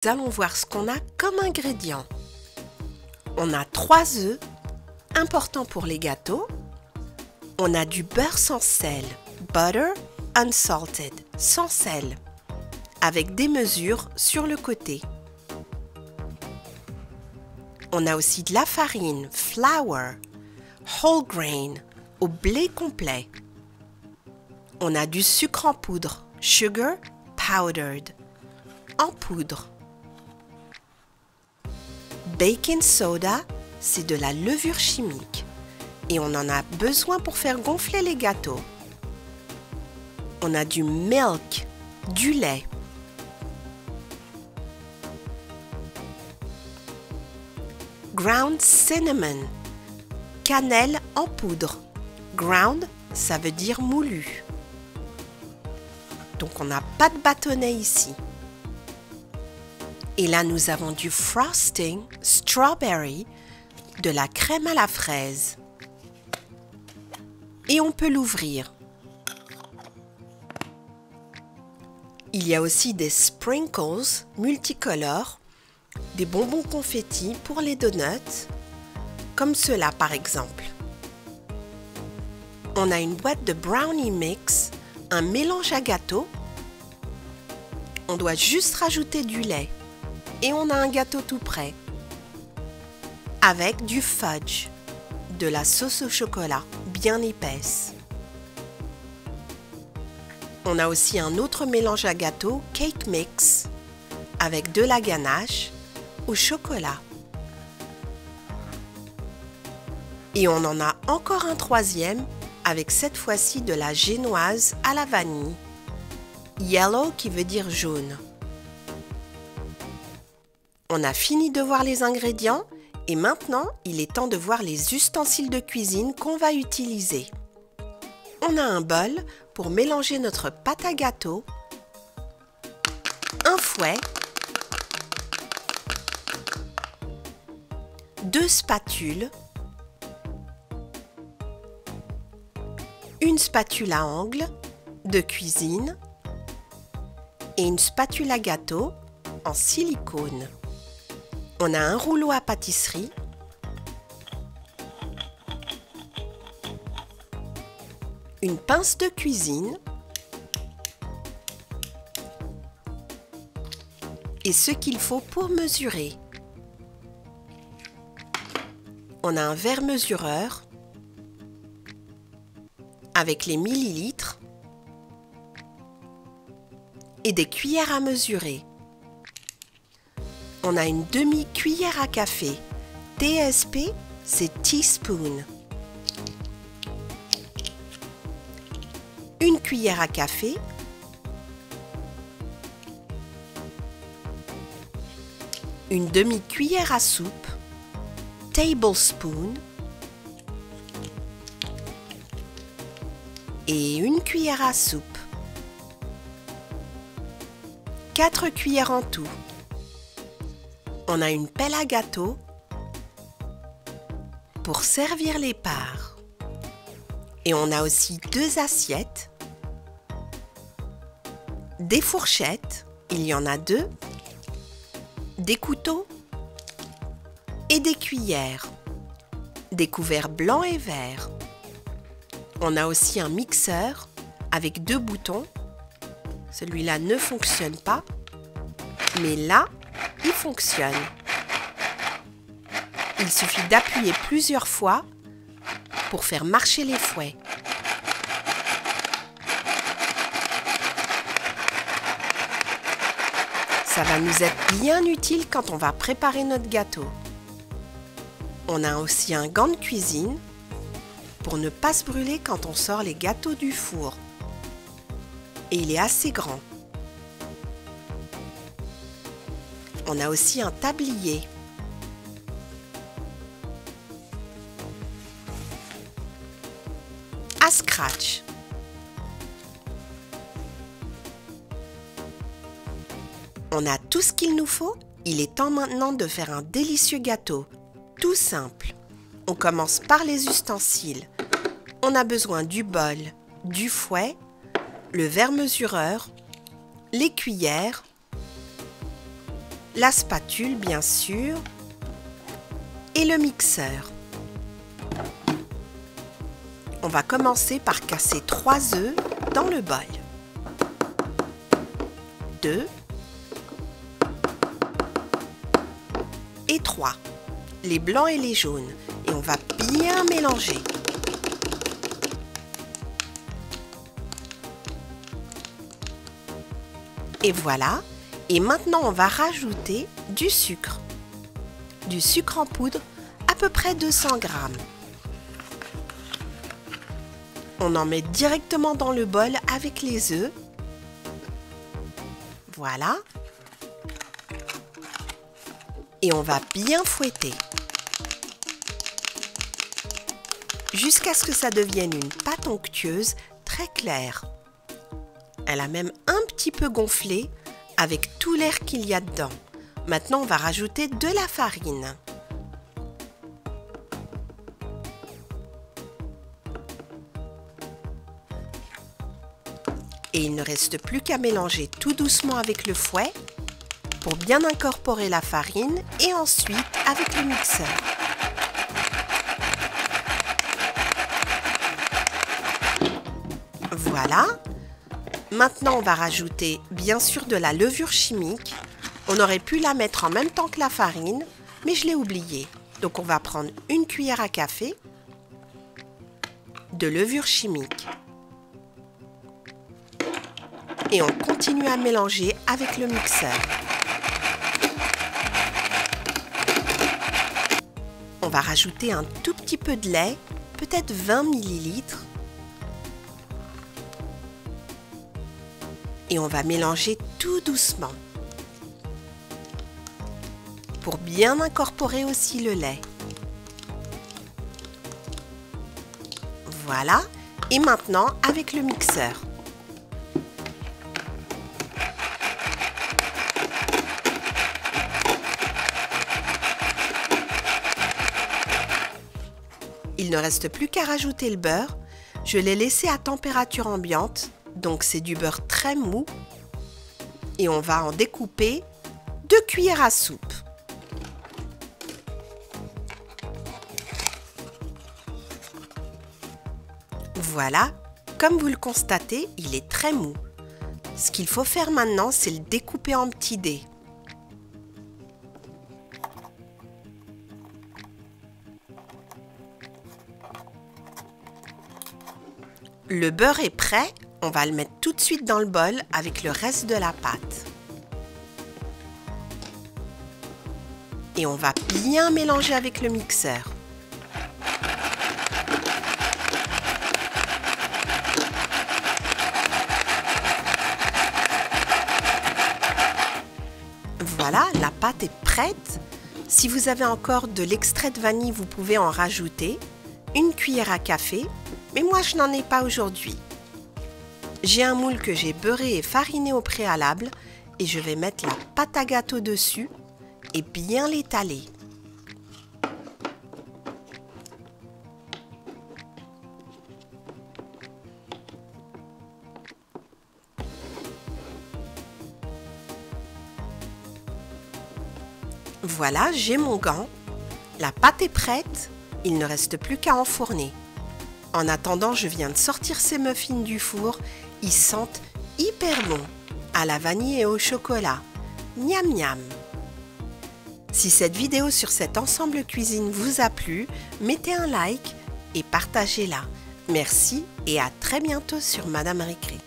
Nous allons voir ce qu'on a comme ingrédients. On a 3 œufs, importants pour les gâteaux. On a du beurre sans sel, butter unsalted, sans sel, avec des mesures sur le côté. On a aussi de la farine, flour, whole grain, au blé complet. On a du sucre en poudre, sugar powdered, en poudre. Baking soda, c'est de la levure chimique et on en a besoin pour faire gonfler les gâteaux. On a du milk, du lait. Ground cinnamon, cannelle en poudre. Ground, ça veut dire moulu. Donc on n'a pas de bâtonnet ici. Et là, nous avons du frosting, strawberry, de la crème à la fraise. Et on peut l'ouvrir. Il y a aussi des sprinkles multicolores, des bonbons confettis pour les donuts, comme ceux-là par exemple. On a une boîte de brownie mix, un mélange à gâteau. On doit juste rajouter du lait. Et on a un gâteau tout prêt, avec du fudge, de la sauce au chocolat bien épaisse. On a aussi un autre mélange à gâteau, cake mix, avec de la ganache au chocolat. Et on en a encore un troisième, avec cette fois-ci de la génoise à la vanille. Yellow qui veut dire jaune. On a fini de voir les ingrédients et maintenant, il est temps de voir les ustensiles de cuisine qu'on va utiliser. On a un bol pour mélanger notre pâte à gâteau, un fouet, 2 spatules, une spatule à angle de cuisine et une spatule à gâteau en silicone. On a un rouleau à pâtisserie, une pince de cuisine et ce qu'il faut pour mesurer. On a un verre mesureur avec les millilitres et des cuillères à mesurer. On a une demi-cuillère à café. TSP, c'est teaspoon. Une cuillère à café. Une demi-cuillère à soupe. Tablespoon. Et une cuillère à soupe. 4 cuillères en tout. On a une pelle à gâteau pour servir les parts. Et on a aussi 2 assiettes, des fourchettes, il y en a 2, des couteaux et des cuillères, des couverts blancs et verts. On a aussi un mixeur avec 2 boutons. Celui-là ne fonctionne pas, mais là, il fonctionne. Il suffit d'appuyer plusieurs fois pour faire marcher les fouets. Ça va nous être bien utile quand on va préparer notre gâteau. On a aussi un gant de cuisine pour ne pas se brûler quand on sort les gâteaux du four. Et il est assez grand. On a aussi un tablier. À scratch. On a tout ce qu'il nous faut. Il est temps maintenant de faire un délicieux gâteau. Tout simple. On commence par les ustensiles. On a besoin du bol, du fouet, le verre mesureur, les cuillères, la spatule bien sûr et le mixeur. On va commencer par casser 3 œufs dans le bol. 2 et 3, les blancs et les jaunes, et on va bien mélanger. Et voilà, et maintenant on va rajouter du sucre en poudre, à peu près 200 g. On en met directement dans le bol avec les œufs. Voilà. Et on va bien fouetter jusqu'à ce que ça devienne une pâte onctueuse très claire. Elle a même un petit peu gonflé avec tout l'air qu'il y a dedans. Maintenant, on va rajouter de la farine. Et il ne reste plus qu'à mélanger tout doucement avec le fouet pour bien incorporer la farine et ensuite avec le mixeur. Voilà. Maintenant, on va rajouter bien sûr de la levure chimique. On aurait pu la mettre en même temps que la farine, mais je l'ai oublié. Donc on va prendre une cuillère à café de levure chimique. Et on continue à mélanger avec le mixeur. On va rajouter un tout petit peu de lait, peut-être 20 ml. Et on va mélanger tout doucement pour bien incorporer aussi le lait. Voilà, et maintenant avec le mixeur. Il ne reste plus qu'à rajouter le beurre. Je l'ai laissé à température ambiante, donc c'est du beurre très mou. Et on va en découper 2 cuillères à soupe. Voilà, comme vous le constatez, il est très mou. Ce qu'il faut faire maintenant, c'est le découper en petits dés. Le beurre est prêt, on va le mettre tout de suite dans le bol avec le reste de la pâte. Et on va bien mélanger avec le mixeur. Voilà, la pâte est prête. Si vous avez encore de l'extrait de vanille, vous pouvez en rajouter. Une cuillère à café. Mais moi, je n'en ai pas aujourd'hui. J'ai un moule que j'ai beurré et fariné au préalable et je vais mettre la pâte à gâteau dessus et bien l'étaler. Voilà, j'ai mon gant. La pâte est prête. Il ne reste plus qu'à enfourner. En attendant, je viens de sortir ces muffins du four. Ils sentent hyper bon, à la vanille et au chocolat. Miam miam! Si cette vidéo sur cet ensemble cuisine vous a plu, mettez un like et partagez-la. Merci et à très bientôt sur Madame Récré.